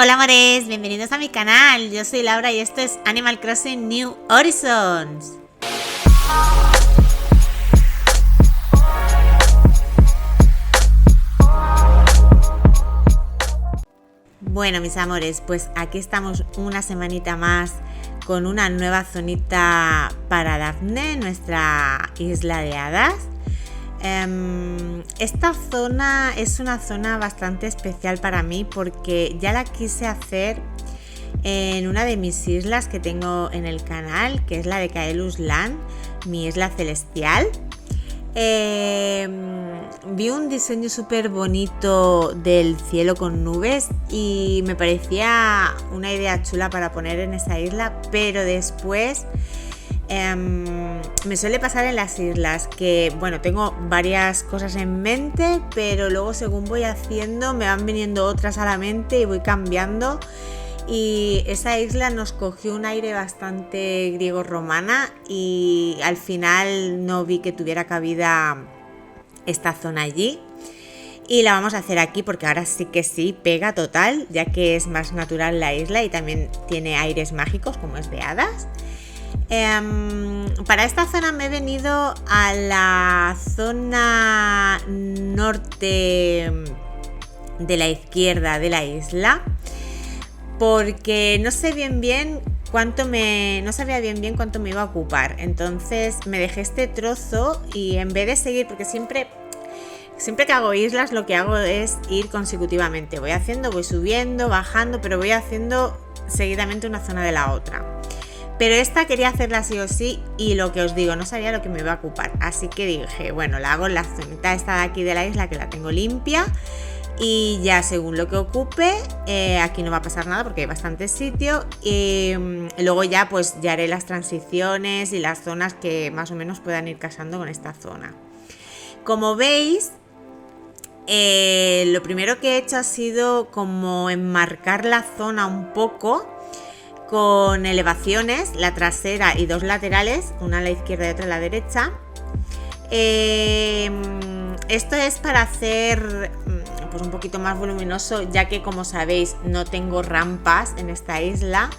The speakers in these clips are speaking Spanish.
Hola amores, bienvenidos a mi canal. Yo soy Laura y esto es Animal Crossing New Horizons. Bueno, mis amores, pues aquí estamos una semanita más con una nueva zonita para Daphne, nuestra isla de hadas. Esta zona es una zona bastante especial para mí porque ya la quise hacer en una de mis islas que tengo en el canal, que es la de Caelus Land, mi isla celestial. Vi un diseño súper bonito del cielo con nubes y me parecía una idea chula para poner en esa isla, pero después me suele pasar en las islas que, bueno, tengo varias cosas en mente, pero luego según voy haciendo me van viniendo otras a la mente y voy cambiando. Y esa isla nos cogió un aire bastante griego-romana y al final no vi que tuviera cabida esta zona allí. Y la vamos a hacer aquí porque ahora sí que sí, pega total, ya que es más natural la isla y también tiene aires mágicos como es de hadas. Para esta zona me he venido a la zona norte de la izquierda de la isla porque no sabía bien cuánto me iba a ocupar. Entonces me dejé este trozo y en vez de seguir, porque siempre que hago islas lo que hago es ir consecutivamente, voy subiendo, bajando, pero voy haciendo seguidamente una zona de la otra. Pero esta quería hacerla sí o sí y lo que os digo, no sabía lo que me iba a ocupar, así que dije, bueno, la hago en la zonita esta de aquí de la isla que la tengo limpia y ya según lo que ocupe, aquí no va a pasar nada porque hay bastante sitio y luego ya pues ya haré las transiciones y las zonas que más o menos puedan ir casando con esta zona. Como veis, lo primero que he hecho ha sido como enmarcar la zona un poco con elevaciones, la trasera y dos laterales, una a la izquierda y otra a la derecha. Esto es para hacer pues un poquito más voluminoso, ya que como sabéis no tengo rampas en esta isla.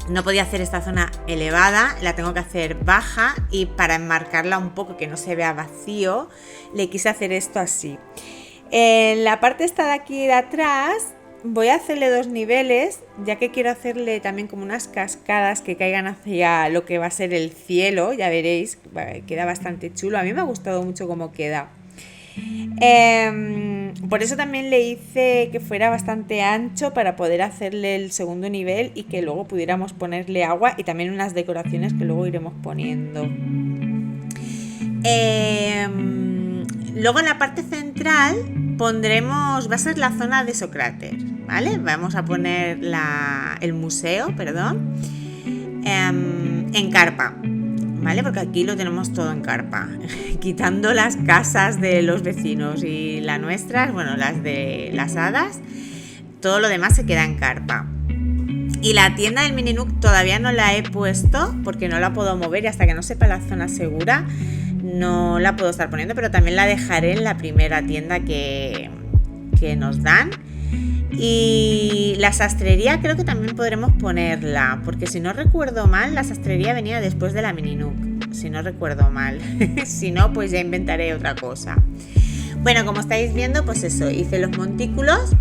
No podía hacer esta zona elevada, la tengo que hacer baja y para enmarcarla un poco que no se vea vacío, le quise hacer esto así. En la parte esta de aquí de atrás voy a hacerle dos niveles, ya que quiero hacerle también como unas cascadas que caigan hacia lo que va a ser el cielo, ya veréis, queda bastante chulo, a mí me ha gustado mucho cómo queda. Por eso también le hice que fuera bastante ancho para poder hacerle el segundo nivel y que luego pudiéramos ponerle agua y también unas decoraciones que luego iremos poniendo. Luego en la parte central va a ser la zona de Sócrates, ¿vale? Vamos a poner el museo, en carpa, ¿vale? Porque aquí lo tenemos todo en carpa, quitando las casas de los vecinos y las nuestras, bueno, las de las hadas, todo lo demás se queda en carpa. Y la tienda del Mini Nook todavía no la he puesto porque no la puedo mover y hasta que no sepa la zona segura no la puedo estar poniendo, pero también la dejaré en la primera tienda que nos dan. Y la sastrería creo que también podremos ponerla, porque si no recuerdo mal, la sastrería venía después de la Mini Nook, si no recuerdo mal. Si no, pues ya inventaré otra cosa. Bueno, como estáis viendo, pues eso, hice los montículos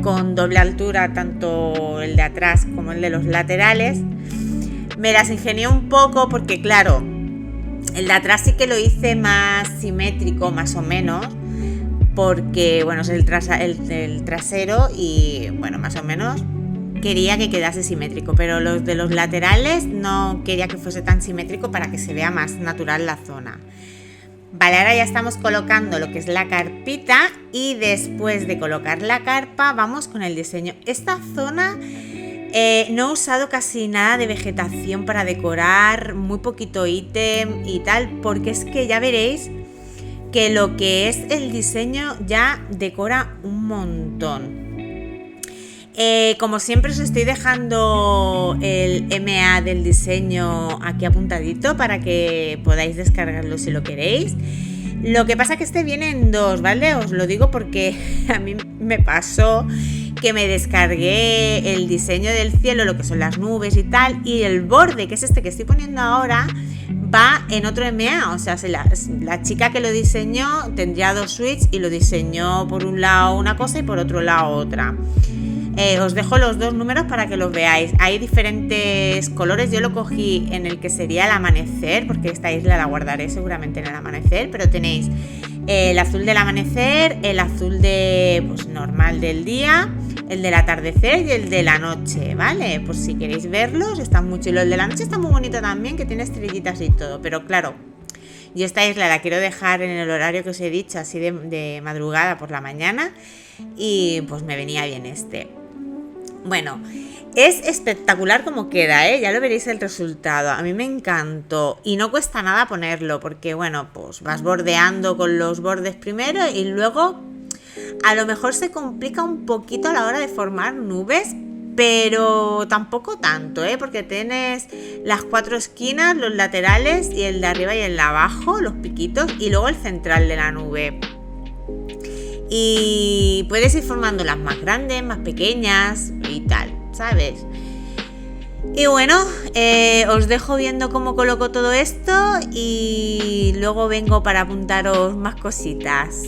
con doble altura, tanto el de atrás como el de los laterales. Me las ingenié un poco porque, claro, el de atrás sí que lo hice más simétrico, más o menos, porque, bueno, es el trasero y, bueno, más o menos quería que quedase simétrico, pero los de los laterales no quería que fuese tan simétrico para que se vea más natural la zona. Vale, ahora ya estamos colocando lo que es la carpita y después de colocar la carpa vamos con el diseño. Esta zona no he usado casi nada de vegetación para decorar, muy poquito ítem y tal, porque es que ya veréis que lo que es el diseño ya decora un montón. Como siempre os estoy dejando el MA del diseño aquí apuntadito para que podáis descargarlo si lo queréis. Lo que pasa es que este viene en dos, ¿vale? Os lo digo porque a mí me pasó que me descargué el diseño del cielo, lo que son las nubes y tal, y el borde, que es este que estoy poniendo ahora, va en otro EMEA. O sea, la chica que lo diseñó tendría 2 suites y lo diseñó por un lado una cosa y por otro lado otra. Os dejo los 2 números para que los veáis. Hay diferentes colores. Yo lo cogí en el que sería el amanecer, porque esta isla la guardaré seguramente en el amanecer, pero tenéis el azul del amanecer, el azul de pues normal del día, el del atardecer y el de la noche, ¿vale? Por si queréis verlos, está muy chulo. El de la noche está muy bonito también, que tiene estrellitas y todo, pero claro, yo esta isla la quiero dejar en el horario que os he dicho, así de madrugada por la mañana, y pues me venía bien este. Bueno, es espectacular como queda, ¿eh? Ya lo veréis el resultado. A mí me encantó y no cuesta nada ponerlo porque, bueno, pues vas bordeando con los bordes primero y luego a lo mejor se complica un poquito a la hora de formar nubes, pero tampoco tanto, ¿eh? Porque tienes las 4 esquinas, los laterales y el de arriba y el de abajo, los piquitos, y luego el central de la nube. Y puedes ir formando las más grandes, más pequeñas y tal, ¿sabes? Y bueno, os dejo viendo cómo coloco todo esto y luego vengo para apuntaros más cositas.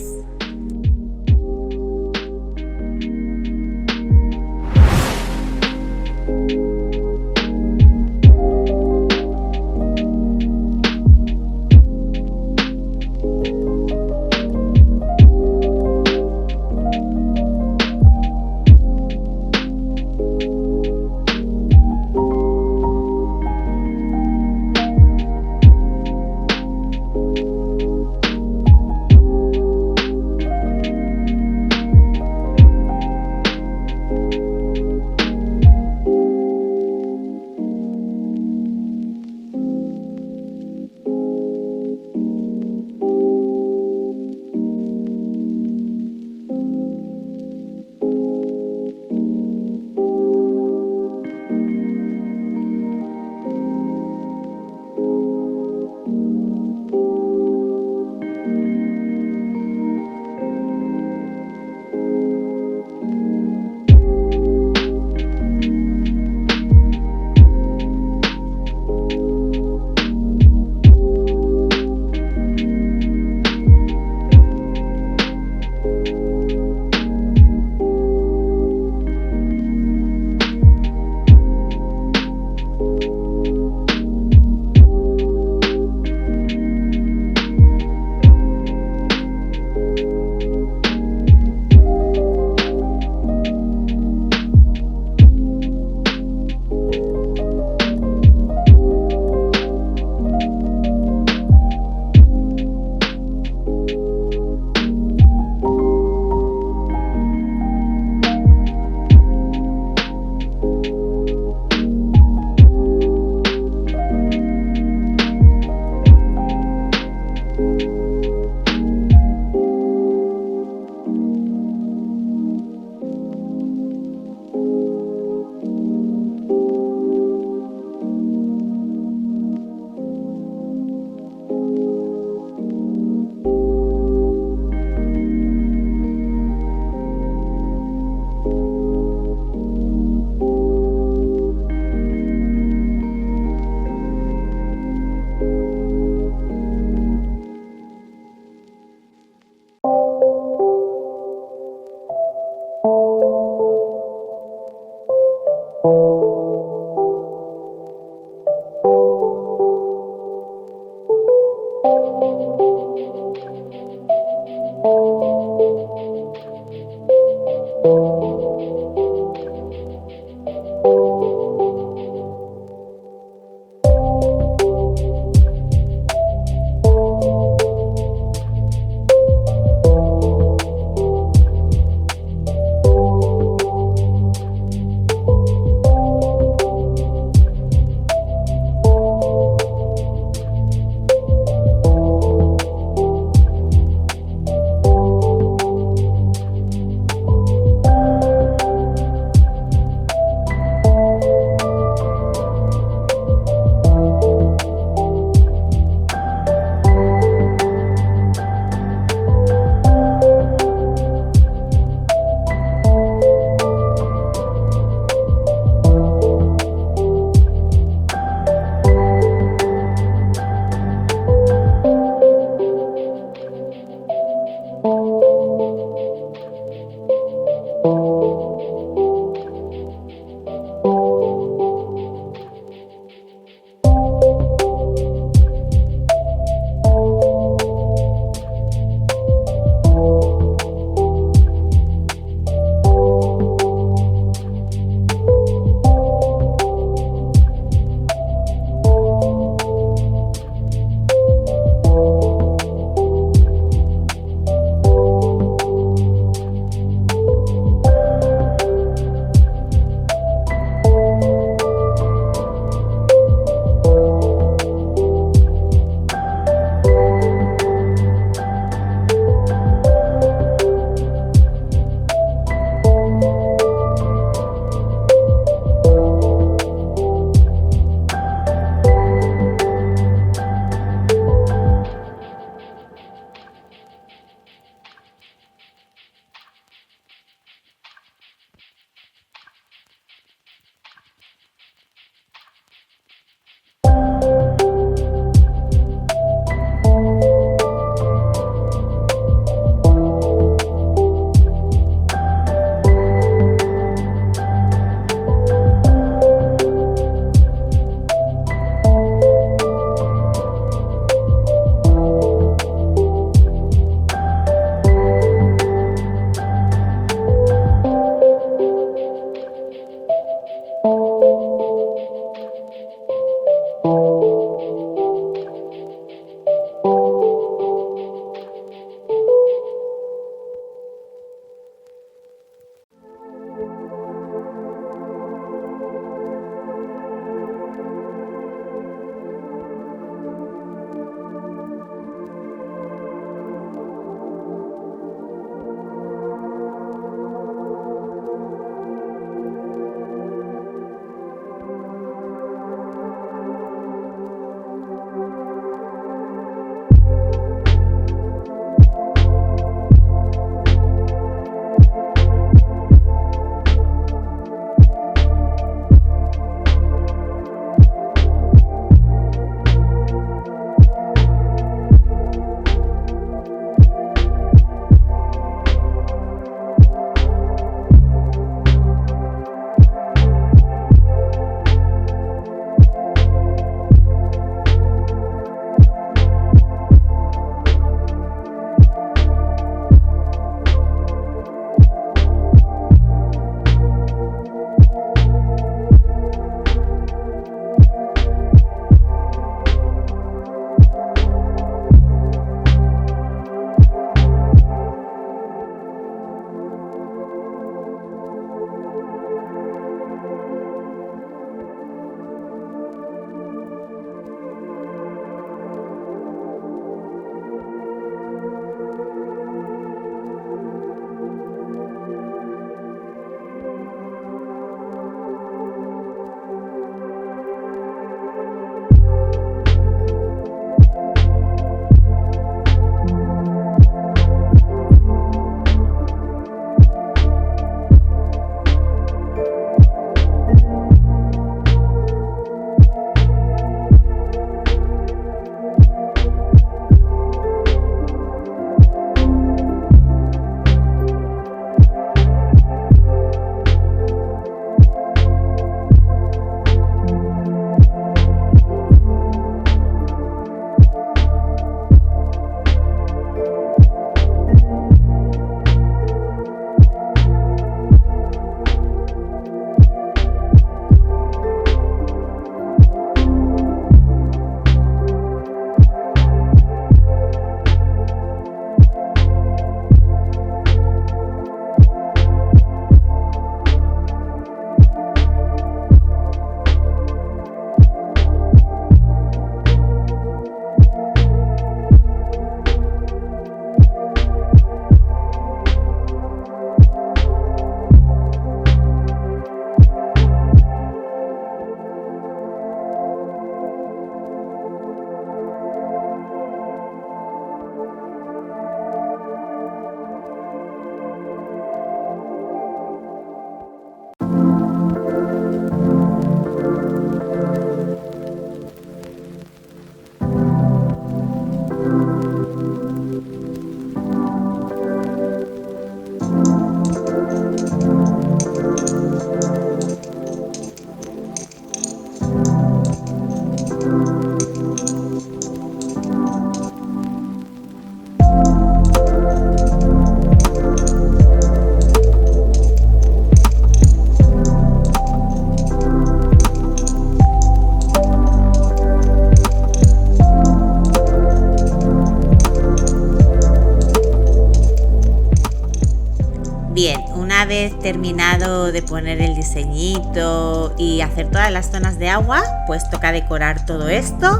terminado de poner el diseñito y hacer todas las zonas de agua, pues toca decorar todo esto.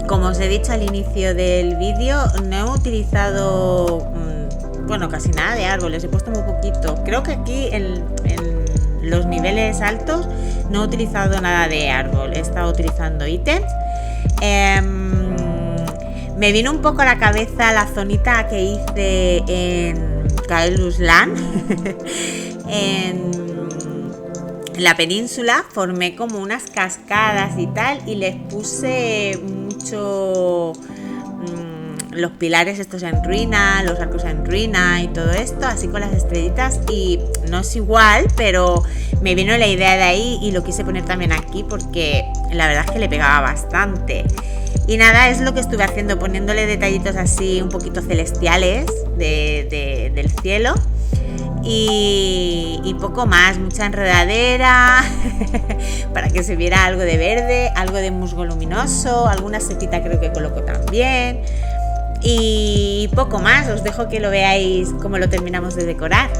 Como os he dicho al inicio del vídeo, no he utilizado, casi nada de árboles, he puesto muy poquito. Creo que aquí en los niveles altos no he utilizado nada de árbol, he estado utilizando ítems. Me vino un poco a la cabeza la zonita que hice en Kael'thas Land. En la península formé como unas cascadas y tal, y les puse mucho los pilares estos en ruina, los arcos en ruina y todo esto, así con las estrellitas, y no es igual, pero me vino la idea de ahí y lo quise poner también aquí porque la verdad es que le pegaba bastante. Y nada, es lo que estuve haciendo, poniéndole detallitos así un poquito celestiales del cielo. Y poco más, mucha enredadera para que se viera algo de verde, algo de musgo luminoso, alguna setita creo que coloco también, y poco más. Os dejo que lo veáis cómo lo terminamos de decorar.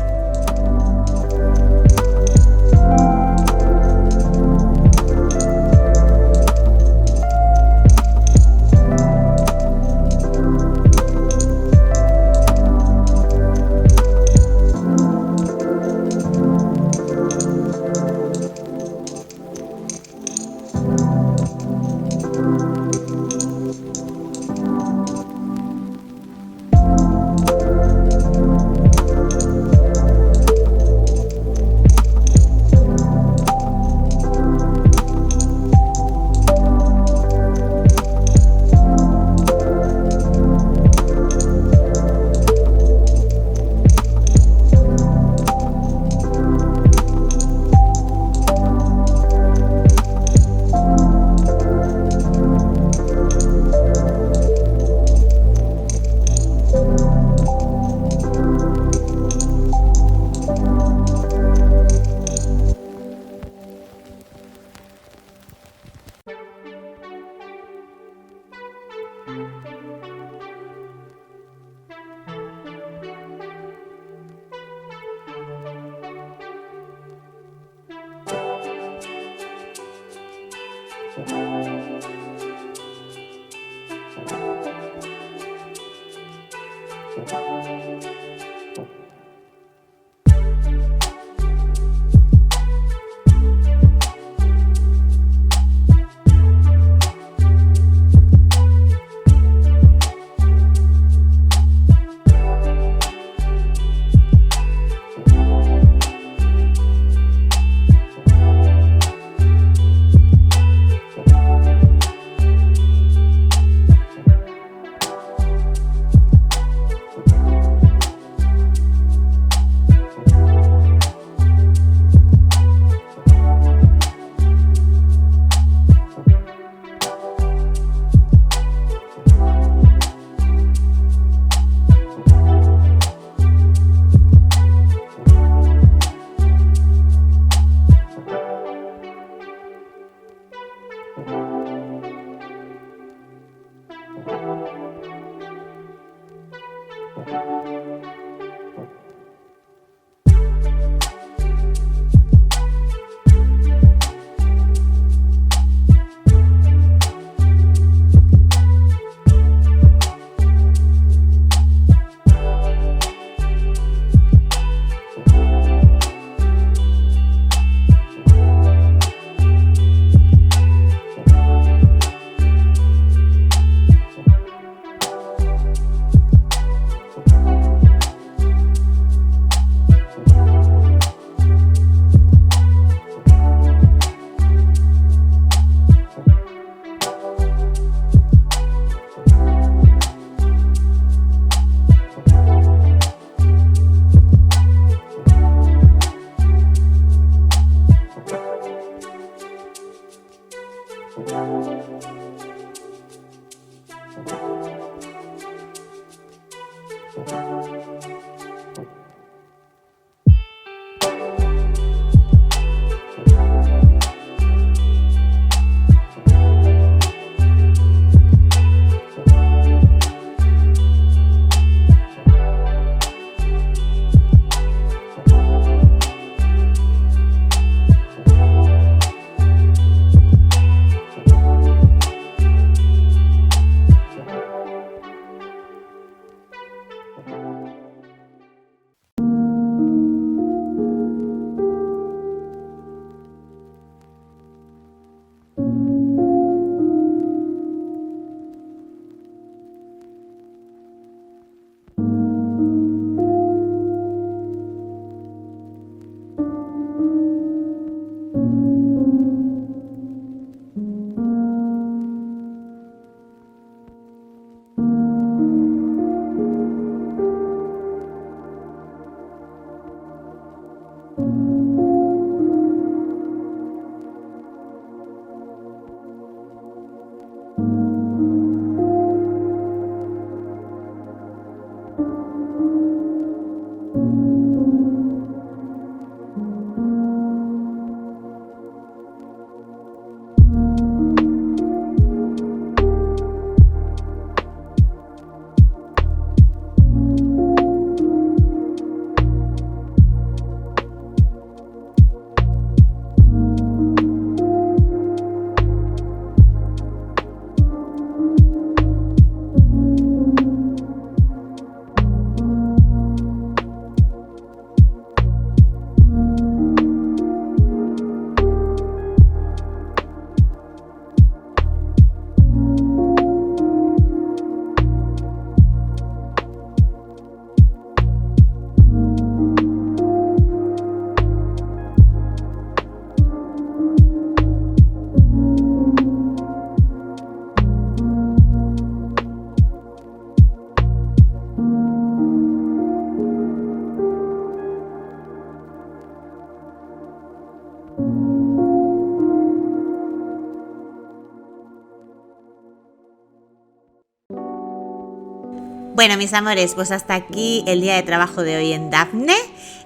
Bueno, mis amores, pues hasta aquí el día de trabajo de hoy en Dafne.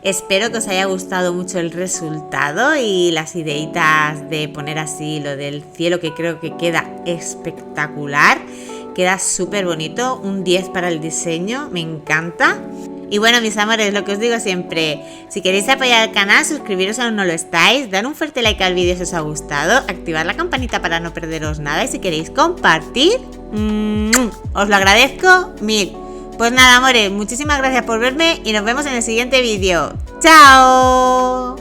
Espero que os haya gustado mucho el resultado y las ideitas de poner así lo del cielo, que creo que queda espectacular. Queda súper bonito, un 10 para el diseño, me encanta. Y bueno, mis amores, lo que os digo siempre, si queréis apoyar al canal, suscribiros si aún no lo estáis, dar un fuerte like al vídeo si os ha gustado, activar la campanita para no perderos nada y si queréis compartir, os lo agradezco mil. Pues nada, amores, muchísimas gracias por verme y nos vemos en el siguiente vídeo. ¡Chao!